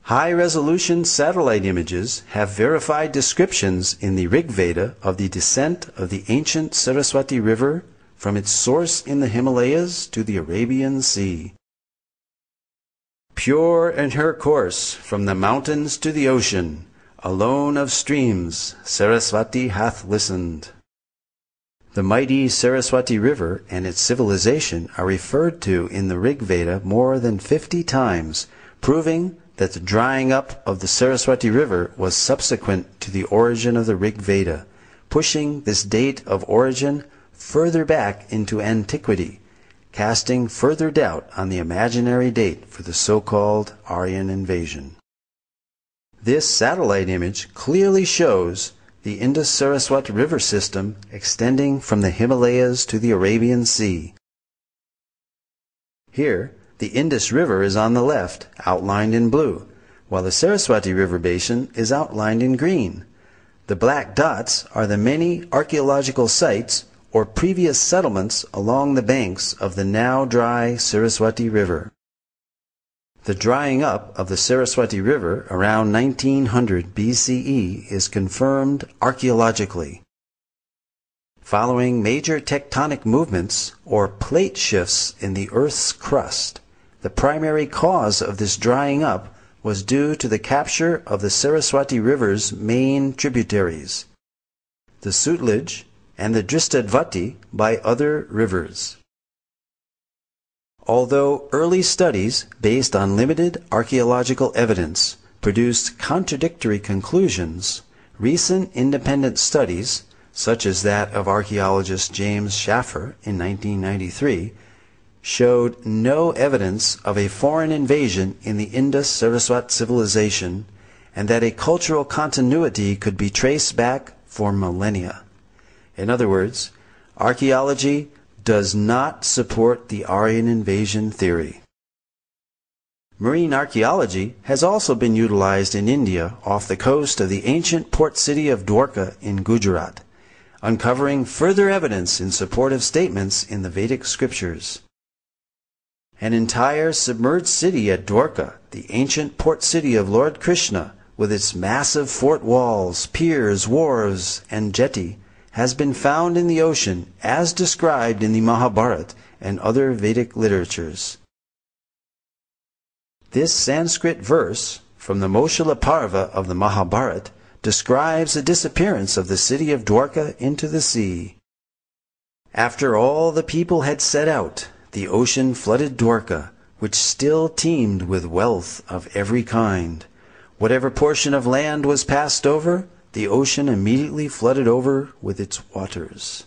High-resolution satellite images have verified descriptions in the Rig Veda of the descent of the ancient Saraswati River from its source in the Himalayas to the Arabian Sea. Pure in her course from the mountains to the ocean, alone of streams Saraswati hath listened. The mighty Saraswati River and its civilization are referred to in the Rig Veda more than 50 times, proving that the drying up of the Saraswati River was subsequent to the origin of the Rig Veda, pushing this date of origin further back into antiquity, casting further doubt on the imaginary date for the so-called Aryan invasion. This satellite image clearly shows the Indus-Saraswati River system extending from the Himalayas to the Arabian Sea. Here, the Indus River is on the left, outlined in blue, while the Saraswati River basin is outlined in green. The black dots are the many archaeological sites or previous settlements along the banks of the now dry Saraswati River. The drying up of the Saraswati River around 1900 BCE is confirmed archaeologically. Following major tectonic movements or plate shifts in the Earth's crust, the primary cause of this drying up was due to the capture of the Saraswati River's main tributaries, the Sutlej and the Dristadvati, by other rivers. Although early studies based on limited archaeological evidence produced contradictory conclusions, recent independent studies, such as that of archaeologist James Schaffer in 1993, showed no evidence of a foreign invasion in the Indus-Saraswati civilization, and that a cultural continuity could be traced back for millennia. In other words, archaeology does not support the Aryan invasion theory. Marine archaeology has also been utilized in India off the coast of the ancient port city of Dwarka in Gujarat, uncovering further evidence in support of statements in the Vedic scriptures. An entire submerged city at Dwarka, the ancient port city of Lord Krishna, with its massive fort walls, piers, wharves, and jetty, has been found in the ocean as described in the Mahabharata and other Vedic literatures. This Sanskrit verse from the Moshila Parva of the Mahabharata describes the disappearance of the city of Dwarka into the sea. After all the people had set out, the ocean flooded Dwarka, which still teemed with wealth of every kind. Whatever portion of land was passed over, the ocean immediately flooded over with its waters.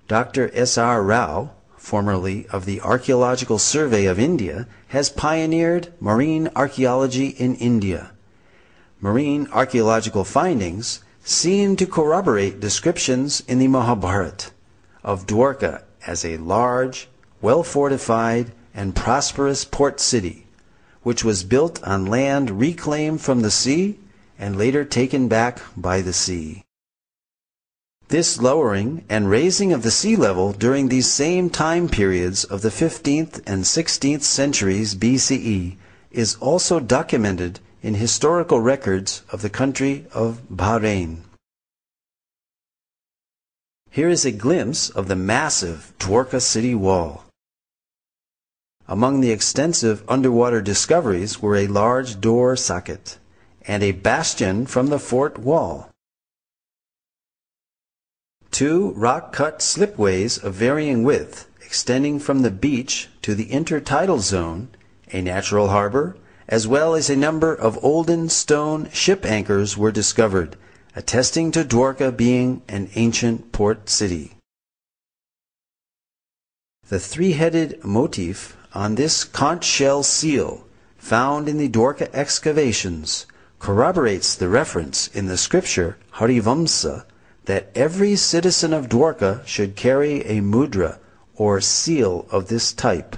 Dr. S.R. Rao, formerly of the Archaeological Survey of India, has pioneered marine archaeology in India. Marine archaeological findings seem to corroborate descriptions in the Mahabharata of Dwarka as a large, well-fortified, and prosperous port city, which was built on land reclaimed from the sea and later taken back by the sea. This lowering and raising of the sea level during these same time periods of the 15th and 16th centuries BCE is also documented in historical records of the country of Bahrain. Here is a glimpse of the massive Dwarka city wall. Among the extensive underwater discoveries were a large door socket and a bastion from the fort wall. 2 rock-cut slipways of varying width extending from the beach to the intertidal zone, a natural harbor, as well as a number of olden stone ship anchors were discovered, attesting to Dwarka being an ancient port city. The 3-headed motif on this conch shell seal, found in the Dwarka excavations, corroborates the reference in the scripture Harivamsa that every citizen of Dwarka should carry a mudra or seal of this type.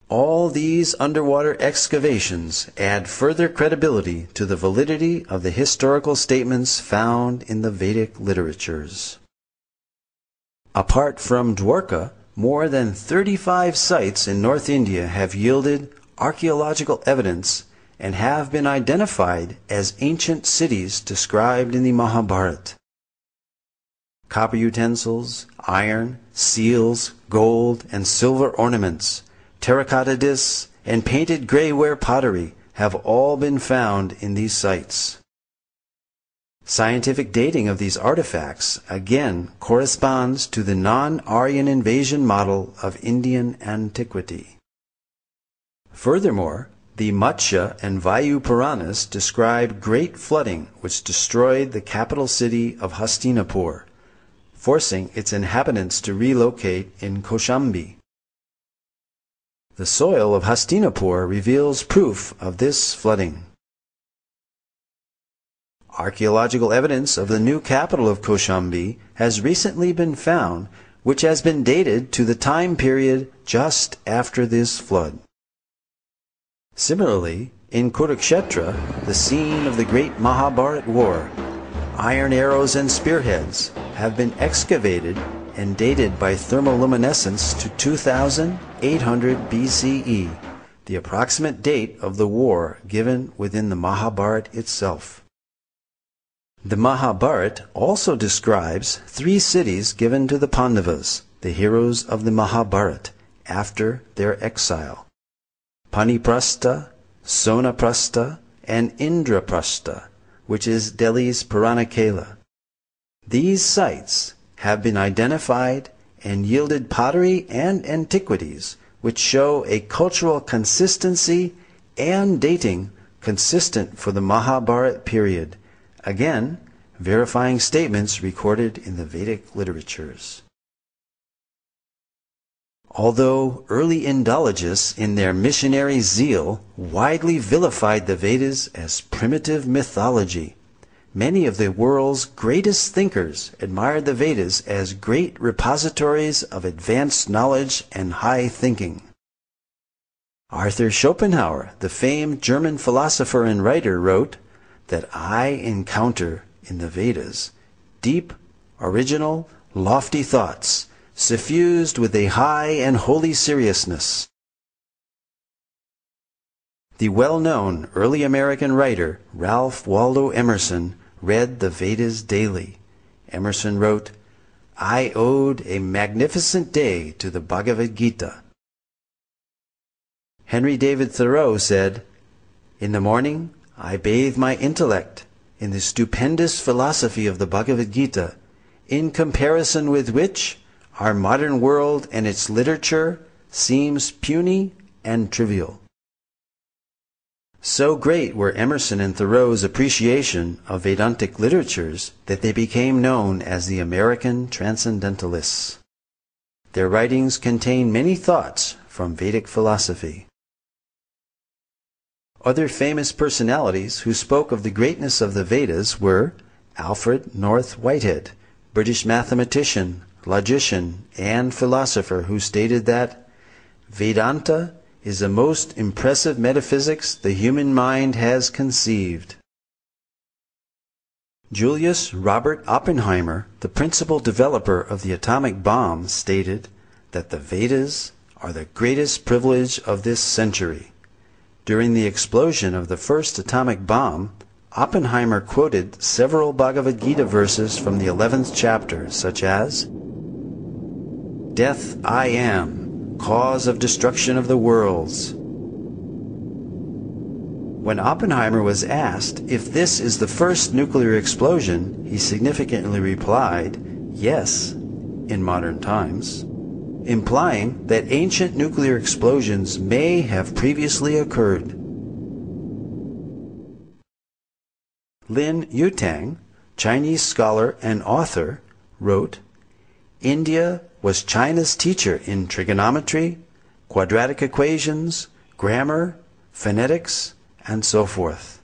All these underwater excavations add further credibility to the validity of the historical statements found in the Vedic literatures. Apart from Dwarka, more than 35 sites in North India have yielded archaeological evidence and have been identified as ancient cities described in the Mahabharata. Copper utensils, iron, seals, gold and silver ornaments, terracotta discs, and painted grayware pottery have all been found in these sites. Scientific dating of these artifacts again corresponds to the non-Aryan invasion model of Indian antiquity. Furthermore, the Matsya and Vayu Puranas describe great flooding which destroyed the capital city of Hastinapur, forcing its inhabitants to relocate in Kaushambi. The soil of Hastinapur reveals proof of this flooding. Archaeological evidence of the new capital of Kaushambi has recently been found, which has been dated to the time period just after this flood. Similarly, in Kurukshetra, the scene of the great Mahabharata war, iron arrows and spearheads have been excavated and dated by thermoluminescence to 2800 BCE, the approximate date of the war given within the Mahabharata itself. The Mahabharata also describes 3 cities given to the Pandavas, the heroes of the Mahabharata, after their exile: Paniprastha, Sonaprastha, and Indraprastha, which is Delhi's Puranakela. These sites have been identified and yielded pottery and antiquities which show a cultural consistency and dating consistent for the Mahabharata period, again verifying statements recorded in the Vedic literatures. Although early Indologists in their missionary zeal widely vilified the Vedas as primitive mythology, many of the world's greatest thinkers admired the Vedas as great repositories of advanced knowledge and high thinking. Arthur Schopenhauer, the famed German philosopher and writer, wrote that I encounter in the Vedas deep, original, lofty thoughts, suffused with a high and holy seriousness. The well-known early American writer Ralph Waldo Emerson read the Vedas daily. Emerson wrote, I owed a magnificent day to the Bhagavad Gita. Henry David Thoreau said, in the morning I bathe my intellect in the stupendous philosophy of the Bhagavad Gita, in comparison with which our modern world and its literature seems puny and trivial. So great were Emerson and Thoreau's appreciation of Vedantic literatures that they became known as the American Transcendentalists. Their writings contain many thoughts from Vedic philosophy. Other famous personalities who spoke of the greatness of the Vedas were Alfred North Whitehead, British mathematician, logician, and philosopher, who stated that Vedanta is the most impressive metaphysics the human mind has conceived. Julius Robert Oppenheimer, the principal developer of the atomic bomb, stated that the Vedas are the greatest privilege of this century. During the explosion of the first atomic bomb, Oppenheimer quoted several Bhagavad Gita verses from the 11th chapter, such as, Death I am, cause of destruction of the worlds. When Oppenheimer was asked if this is the first nuclear explosion, he significantly replied, yes, in modern times, implying that ancient nuclear explosions may have previously occurred. Lin Yutang, Chinese scholar and author, wrote, India was China's teacher in trigonometry, quadratic equations, grammar, phonetics, and so forth.